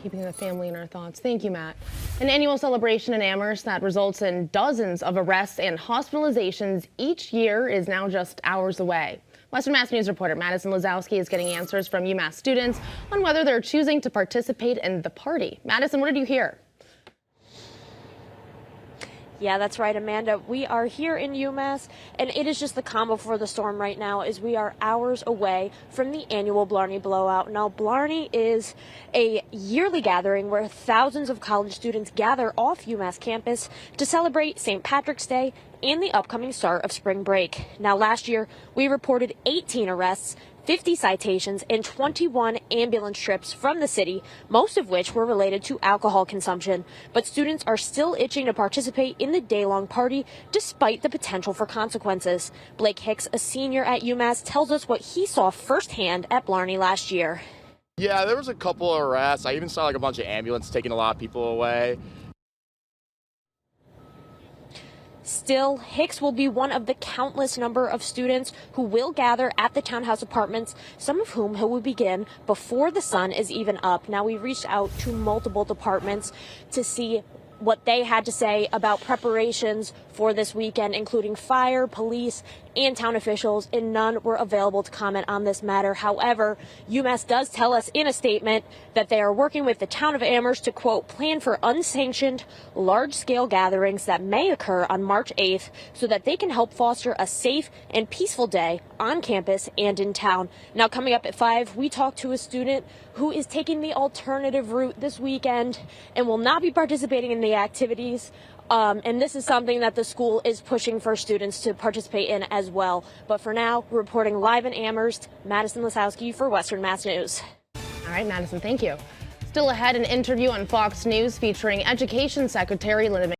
Keeping the family in our thoughts. Thank you, Matt. An annual celebration in Amherst that results in dozens of arrests and hospitalizations each year is now just hours away. Western Mass News reporter Madison Lazowski is getting answers from UMass students on whether they're choosing to participate in the party. Madison, what did you hear? Yeah, that's right, Amanda. We are here in UMass, and it is just the calm before the storm right now as we are hours away from the annual Blarney Blowout. Now, Blarney is a yearly gathering where thousands of college students gather off UMass campus to celebrate St. Patrick's Day and the upcoming start of spring break. Now, last year, we reported 18 arrests, 50 citations, and 21 ambulance trips from the city, most of which were related to alcohol consumption. But students are still itching to participate in the day-long party despite the potential for consequences. Blake Hicks, a senior at UMass, tells us what he saw firsthand at Blarney last year. Yeah, there was a couple of arrests. I even saw like a bunch of ambulances taking a lot of people away. Still, Hicks will be one of the countless number of students who will gather at the townhouse apartments, some of whom will begin before the sun is even up. Now, we reached out to multiple departments to see what they had to say about preparations for this weekend, including fire, police, and town officials, and none were available to comment on this matter. However, UMass does tell us in a statement that they are working with the town of Amherst to, quote, plan for unsanctioned, large-scale gatherings that may occur on March 8th so that they can help foster a safe and peaceful day on campus and in town. Now, coming up at 5, we talked to a student who is taking the alternative route this weekend and will not be participating in the activities. And this is something that the school is pushing for students to participate in as well. But for now, reporting live in Amherst, Madison Lazowski for Western Mass News. All right, Madison, thank you. Still ahead, an interview on Fox News featuring Education Secretary Linda